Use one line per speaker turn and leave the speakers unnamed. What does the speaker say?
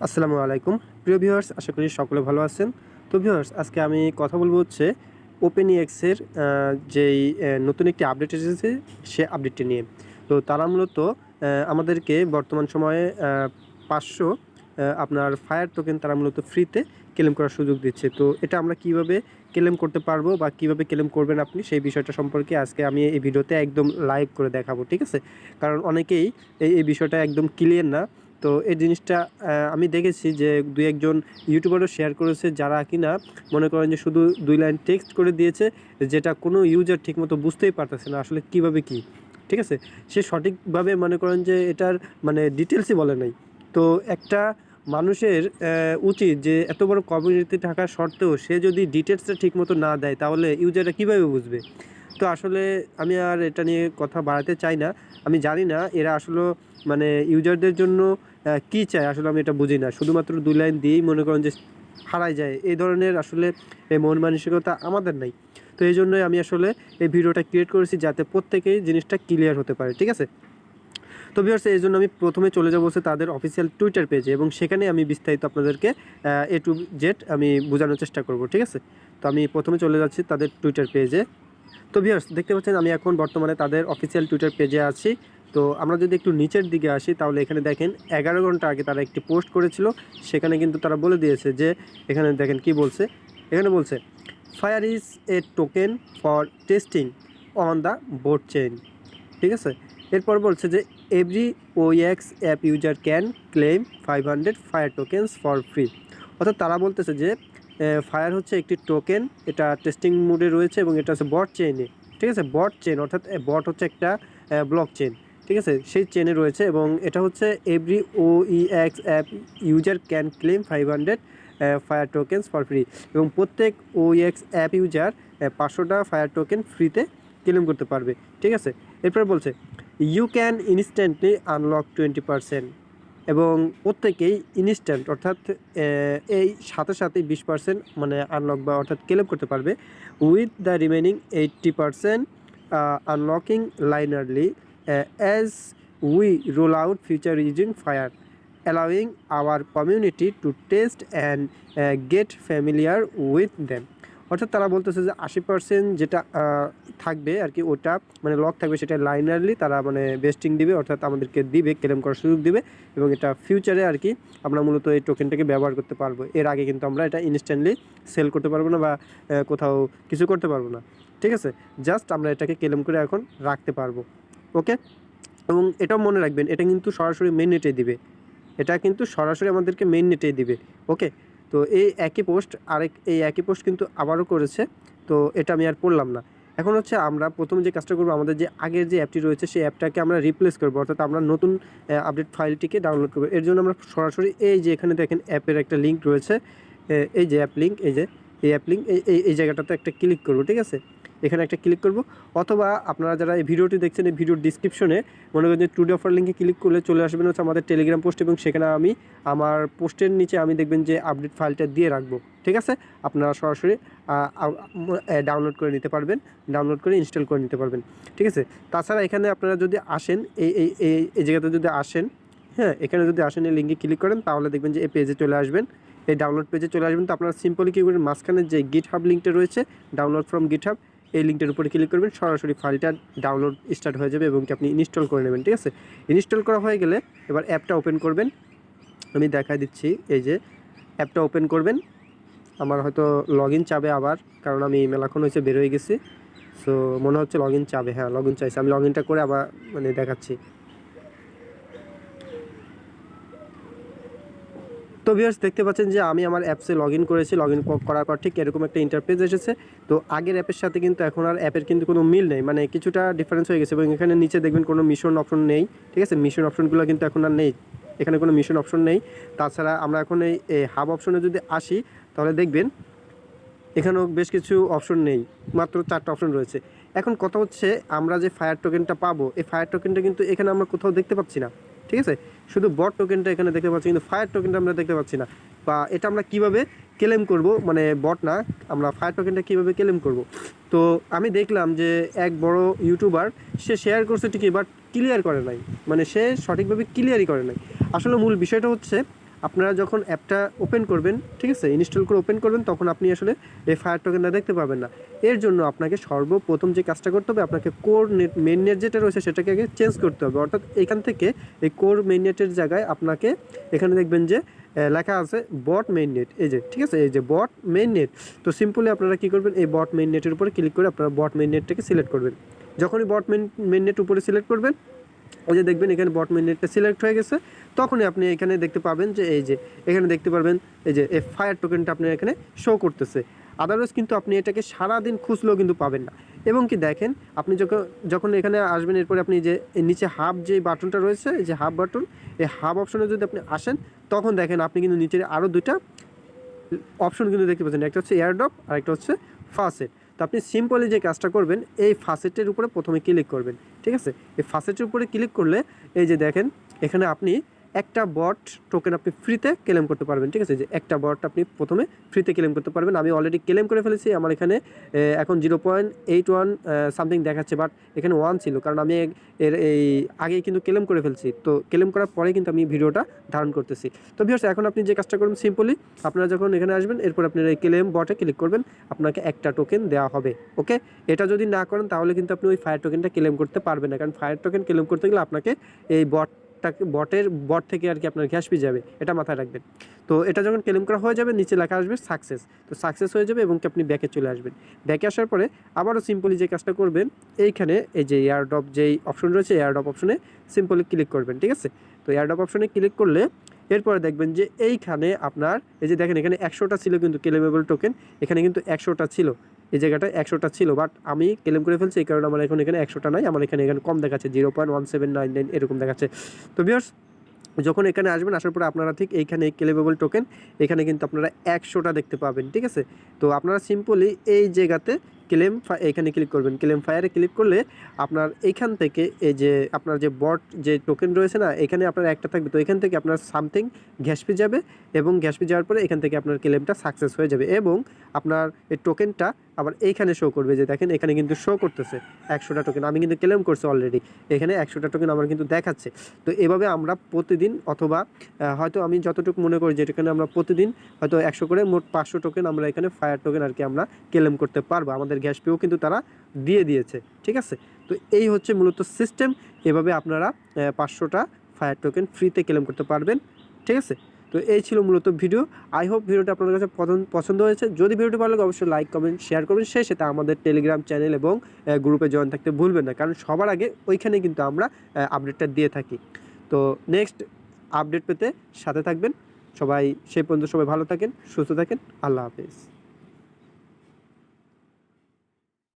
আসসালামু আলাইকুম প্রিয় ভিউয়ার্স, আশা করি সকলে ভালো আছেন। তো ভিউয়ার্স, আজকে আমি কথা বলবো হচ্ছে ওপেনএক্সের যেই নতুন একটি আপডেট এসেছে সে আপডেটটি নিয়ে। তো তারা মূলত আমাদেরকে বর্তমান সময়ে 500 আপনার ফায়ার টোকেন তারা মূলত ফ্রিতে ক্লেম করার সুযোগ দিচ্ছে। তো এটা আমরা কিভাবে ক্লেম করতে পারবো বা কিভাবে ক্লেম করবেন আপনি, সেই বিষয়টা সম্পর্কে আজকে আমি এই ভিডিওতে একদম লাইভ করে দেখাবো, ঠিক আছে? কারণ অনেকেই এই বিষয়টা একদম ক্লিয়ার না। তো এই জিনিসটা আমি দেখেছি যে দুই একজন ইউটিউবারও শেয়ার করেছে, যারা কিনা মনে করেন যে শুধু 2 লাইন টেক্সট করে দিয়েছে, যেটা কোনো ইউজার ঠিকমতো বুঝতেই পারতেছে না আসলে কীভাবে কী, ঠিক আছে? সে সঠিকভাবে মনে করেন যে এটার মানে ডিটেলসই বলে নাই। তো একটা মানুষের উচিত যে এত বড় কমিউনিটি থাকা সত্ত্বেও সে যদি ডিটেলসটা ঠিকমতো না দেয়, তাহলে ইউজাররা কীভাবে বুঝবে? তো আসলে আমি আর এটা নিয়ে কথা বাড়াতে চাই না। আমি জানি না এরা আসলে মানে ইউজারদের জন্য কী চায়, আসলে আমি এটা বুঝি না। শুধুমাত্র 2 লাইন দিয়েই মনে করেন যে হারায় যায়, এই ধরনের আসলে মন মানসিকতা আমাদের নাই। তো এই জন্যই আমি আসলে এই ভিডিওটা ক্রিয়েট করেছি, যাতে প্রত্যেকেই জিনিসটা ক্লিয়ার হতে পারে, ঠিক আছে? তো ভিউয়ার্স, এই জন্য আমি প্রথমে চলে যাবো হচ্ছে তাদের অফিসিয়াল টুইটার পেজে, এবং সেখানে আমি বিস্তারিত আপনাদেরকে A to Z আমি বোঝানোর চেষ্টা করব, ঠিক আছে? তো আমি প্রথমে চলে যাচ্ছি তাদের টুইটার পেজে। তো ভিউয়ার্স, দেখতে পাচ্ছেন আমি এখন বর্তমানে তাদের অফিসিয়াল টুইটার পেজে আছি। তো আমরা যদি একটু নিচের দিকে আসি, তাহলে এখানে দেখেন 11 ঘন্টা আগে তারা একটি পোস্ট করেছিল। সেখানে কিন্তু তারা বলে দিয়েছে যে, এখানে দেখেন কি বলছে। এখানে বলছে fire is a token for testing on the boat chain, ঠিক আছে? এরপর বলছে যে every OX app user can claim 500 fire tokens for free. অর্থাৎ তারা বলতেছে যে ফায়ার হচ্ছে একটি টোকেন, এটা টেস্টিং মোডে রয়েছে এবং এটা হচ্ছে বট চেইনে, ঠিক আছে? বট চেইন অর্থাৎ বট হচ্ছে একটা ব্লক চেইন, ঠিক আছে? সেই চেইনে রয়েছে এবং এটা হচ্ছে every OEX app user can claim 500 fire tokens for free, এবং প্রত্যেক ওইএক্স অ্যাপ ইউজার 500টা ফায়ার টোকেন ফ্রিতে ক্লেম করতে পারবে, ঠিক আছে? এরপর বলছে ইউ ক্যান ইনস্ট্যান্টলি আনলক 20%, এবং প্রত্যেকেই ইনস্ট্যান্ট অর্থাৎ এই সাথে সাথেই 20% মানে আনলক বা অর্থাৎ ক্লেম করতে পারবে। With the remaining 80% unlocking linearly as we roll out feature using fire, allowing our community to test and get familiar with them. অর্থাৎ তারা বলতেছে যে 80% যেটা থাকবে আর কি, ওটা মানে লক থাকবে, সেটা লাইনারলি তারা মানে বেস্টিং দিবে, অর্থাৎ আমাদেরকে দিবে, ক্লেম করার সুযোগ দিবে, এবং এটা ফিউচারে আর কি আমরা মূলত এই টোকেনটাকে ব্যবহার করতে পারবো। এর আগে কিন্তু আমরা এটা ইনস্ট্যান্টলি সেল করতে পারবো না বা কোথাও কিছু করতে পারবো না, ঠিক আছে? জাস্ট আমরা এটাকে ক্লেম করে এখন রাখতে পারবো, ওকে? এবং এটাও মনে রাখবেন, এটা কিন্তু সরাসরি মেইন নেটে দিবে, এটা কিন্তু সরাসরি আমাদেরকে মেইন নেটেই দিবে, ওকে? তো এই একই পোস্ট কিন্তু আবারও করেছে। তো এটা আমি আর পড়লাম না। এখন হচ্ছে আমরা প্রথম যে কাজটা করবো, আমাদের যে আগের যে অ্যাপটি রয়েছে সেই অ্যাপটাকে আমরা রিপ্লেস করবো, অর্থাৎ আমরা নতুন আপডেট ফাইলটিকে ডাউনলোড করবো। এর জন্য আমরা সরাসরি এই যে এখানে দেখেন অ্যাপের একটা লিঙ্ক রয়েছে, এই যে অ্যাপ লিঙ্ক, এই যে এই অ্যাপ লিঙ্ক, এই জায়গাটাতে একটা ক্লিক করবো, ঠিক আছে? এখানে একটা ক্লিক করব, অথবা আপনারা যারা এই ভিডিওটি দেখছেন, এই ভিডিওর ডিসক্রিপশনে মনে করেন যে টুডে অফার লিঙ্কে ক্লিক করলে চলে আসবেন হচ্ছে আমাদের টেলিগ্রাম পোস্ট, এবং সেখানে আমি আমার পোস্টের নিচে আমি দেখবেন যে আপডেট ফাইলটা দিয়ে রাখবো, ঠিক আছে? আপনারা সরাসরি ডাউনলোড করে নিতে পারবেন, ডাউনলোড করে ইনস্টল করে নিতে পারবেন, ঠিক আছে? তাছাড়া এখানে আপনারা যদি আসেন, এই জায়গাতে যদি আসেন, হ্যাঁ, এখানে যদি আসেন, এই লিঙ্কে ক্লিক করেন, তাহলে দেখবেন যে এই পেজে চলে আসবেন, এই ডাউনলোড পেজে চলে আসবেন। তো আপনারা সিম্পলি কী করবেন, মাঝখানে যে গিটহাব লিঙ্কটা রয়েছে, ডাউনলোড ফ্রম গিটহাব, এই লিঙ্কটার উপরে ক্লিক করবেন, সরাসরি ফাইলটা ডাউনলোড স্টার্ট হয়ে যাবে এবং আপনি ইনস্টল করে নেবেন, ঠিক আছে? ইনস্টল করা হয়ে গেলে এবার অ্যাপটা ওপেন করবেন। আমি দেখাই দিচ্ছি, এই যে অ্যাপটা ওপেন করবেন। আমার হয়তো লগ ইন চাবে আবার, কারণ আমি মেলাক্ষণ হয়েছে বের হয়ে গেছি। সো মনে হচ্ছে লগ ইন চাবে, হ্যাঁ লগ ইন চাইছে। আমি লগ ইনটা করে আবার মানে দেখাচ্ছি। তো ভিউয়ার্স, দেখতে পাচ্ছেন যে আমি আমার অ্যাপসে লগ ইন করেছি। লগ ইন করার পর ঠিক এরকম একটা ইন্টারফেস এসেছে। তো আগের অ্যাপের সাথে কিন্তু এখন আর অ্যাপের কিন্তু কোনো মিল নেই, মানে কিছুটা ডিফারেন্স হয়ে গেছে, এবং এখানে নিচে দেখবেন কোনো মিশন অপশন নেই, ঠিক আছে? মিশন অপশনগুলো কিন্তু এখন আর নেই, এখানে কোনো মিশন অপশন নেই। তাছাড়া আমরা এখন এই হাব অপশনে যদি আসি, তাহলে দেখবেন এখানেও বেশ কিছু অপশন নেই, মাত্র 4টা অপশন রয়েছে। এখন কথা হচ্ছে, আমরা যে ফায়ার টোকেনটা পাবো, এই ফায়ার টোকেনটা কিন্তু এখানে আমরা কোথাও দেখতে পাচ্ছি না, ঠিক আছে? শুধু বট টোকেনটা এখানে দেখতে পাচ্ছি, কিন্তু ফায়ার টোকেনটা আমরা দেখতে পাচ্ছি না। বা এটা আমরা কিভাবে ক্লেম করব, মানে বট না, আমরা ফায়ার টোকেনটা কীভাবে ক্লেম করব? তো আমি দেখলাম যে এক বড় ইউটিউবার সে শেয়ার করছে ঠিকই, বাট ক্লিয়ার করে নাই, মানে সে সঠিকভাবে ক্লিয়ারই করে নাই। আসলে মূল বিষয়টা হচ্ছে, আপনারা যখন অ্যাপটা ওপেন করবেন, ঠিক আছে, ইনস্টল করে ওপেন করবেন, তখন আপনি আসলে এই ফায়ার টোকেনটা দেখতে পাবেন না। এর জন্য আপনাকে সর্বপ্রথম যে কাজটা করতে হবে, আপনাকে কোর নেট, মেইন নেট যেটা রয়েছে সেটাকে আগে চেঞ্জ করতে হবে। অর্থাৎ এখান থেকে এই কোর মেইন নেটের জায়গায় আপনাকে এখানে দেখবেন যে লেখা আছে বট মেইন নেট, এই যে, ঠিক আছে, এই যে বট মেইন নেট। তো সিম্পলি আপনারা কী করবেন, এই বট মেইন নেটের উপরে ক্লিক করে আপনারা বট মেইন নেটটাকে সিলেক্ট করবেন। যখনই বট মেইন নেট উপরে সিলেক্ট করবেন, ওই যে দেখবেন এখানে বট মেইন নেটটা সিলেক্ট হয়ে গেছে, তখনই আপনি এখানে দেখতে পাবেন যে এই যে এখানে দেখতে পারবেন এই যে এই ফায়ার টোকেনটা আপনার এখানে শো করতেছে। আদারওয়াইজ কিন্তু আপনি এটাকে সারাদিন খুঁজলেও কিন্তু পাবেন না। এবং কি দেখেন, আপনি যখন এখানে আসবেন, এরপরে আপনি যে নিচে হাব যে বাটনটা রয়েছে, এই যে হাব বাটন, এই হাব অপশনে যদি আপনি আসেন, তখন দেখেন আপনি কিন্তু নিচের আরও দুইটা অপশন কিন্তু দেখতে পাচ্ছেন। একটা হচ্ছে এয়ারড্রপ আর একটা হচ্ছে ফাসেট। তো আপনি সিম্পলি যে কাজটা করবেন, এই ফাসেটের উপরে প্রথমে ক্লিক করবেন, ঠিক আছে। এই ফাসেটের উপরে ক্লিক করলে এই যে দেখেন এখানে আপনি একটা বট টোকেন আপনি ফ্রিতে ক্লেম করতে পারবেন, ঠিক আছে। যে একটা বট আপনি প্রথমে ফ্রিতে ক্লেম করতে পারবেন। আমি অলরেডি ক্লেম করে ফেলেছি, আমার এখানে এখন 0.81 সামথিং দেখাচ্ছে, বাট এখানে 1 ছিল, কারণ আমি এর এই আগেই কিন্তু ক্লেম করে ফেলছি। তো ক্লেম করার পরে কিন্তু আমি ভিডিওটা ধারণ করতেছি। তো ভিউয়ার্স, এখন আপনি যে কাজটা করবেন, সিম্পলি আপনারা যখন এখানে আসবেন, এরপর আপনারা এই ক্লেম বটে ক্লিক করবেন, আপনাকে একটা টোকেন দেওয়া হবে। ওকে, এটা যদি না করেন তাহলে কিন্তু আপনি ওই ফায়ার টোকেনটা ক্লেম করতে পারবেন না, কারণ ফায়ার টোকেন ক্লেম করতে গেলে আপনাকে এই বট থেকে আর কি আপনার গ্যাস পেয়ে যাবে, এটা মাথায় রাখবেন। তো এটা যখন ক্লেম করা হয়ে যাবে, নিচে লেখা আসবে সাকসেস। তো সাকসেস হয়ে যাবে এবং আপনি ব্যাকে চলে আসবেন। ব্যাকে আসার পরে আবারও সিম্পলি যে কাজটা করবেন, এইখানে এই যে এয়ারড্রপ যেই অপশন রয়েছে, এয়ারড্রপ অপশনে সিম্পলি ক্লিক করবেন, ঠিক আছে। তো এয়ারড্রপ অপশনে ক্লিক করলে এরপরে দেখবেন যে এইখানে আপনার এই যে দেখেন এখানে 100টা ছিল কিন্তু ক্লেমেবল টোকেন, এখানে কিন্তু 100টা ছিল, এই জায়গাটায় 100টা ছিল, বাট আমি ক্লেম করে ফেলছি, এই কারণে আমার এখন এখানে 100টা নাই, আমার এখানে কম দেখাচ্ছে, 0.1799 এরকম দেখাচ্ছে। তো ভিউয়ার্স, যখন এখানে আসবেন, আসার পরে আপনারা ঠিক এইখানে ক্লেমেবল টোকেন এখানে কিন্তু আপনারা 100টা দেখতে পাবেন, ঠিক আছে। তো আপনারা সিম্পলি এই জায়গাতে এখানে ক্লিক করবেন। ক্লেম ফায়ারে ক্লিক করলে আপনার এইখান থেকে এই যে আপনার যে বট যে টোকেন রয়েছে না, এখানে আপনার একটা থাকবে, তো এখান থেকে আপনার সামথিং গ্যাস ফি যাবে, এবং গ্যাস ফি যাওয়ার পরে এখান থেকে আপনার ক্লেমটা সাকসেস হয়ে যাবে, এবং আপনার এই টোকেনটা আবার এইখানে শো করবে। যে দেখেন এখানে কিন্তু শো করতেছে 100টা টোকেন, আমি কিন্তু ক্লেম করছি অলরেডি, এখানে 100টা টোকেন আমার কিন্তু দেখাচ্ছে। তো এভাবে আমরা প্রতিদিন, অথবা হয়তো আমি যতটুকু মনে করি যে এখানে আমরা প্রতিদিন হয়তো 100 করে মোট 500 টোকেন আমরা এখানে ফায়ার টোকেন আর কি আমরা ক্লেম করতে পারবো। আমাদের গ্যাস পেও কিন্তু তারা দিয়ে দিয়েছে, ঠিক আছে। তো এই হচ্ছে মূলত সিস্টেম, এভাবে আপনারা 500টা ফায়ার টোকেন ফ্রিতে ক্লেম করতে পারবেন, ঠিক আছে। তো এই ছিল মূলত ভিডিও। আই হোপ ভিডিওটা আপনাদের কাছে পছন্দ হয়েছে। যদি ভিডিওটি ভালো লাগে অবশ্যই লাইক, কমেন্ট, শেয়ার করবেন। সেই সাথে আমাদের টেলিগ্রাম চ্যানেল এবং গ্রুপে জয়েন থাকতে ভুলবেন না, কারণ সবার আগে ওইখানে কিন্তু আমরা আপডেটটা দিয়ে থাকি। তো নেক্সট আপডেট পেতে সাথে থাকবেন সবাই। সেই পর্যন্ত সবাই ভালো থাকেন, সুস্থ থাকেন। আল্লাহ হাফেজ।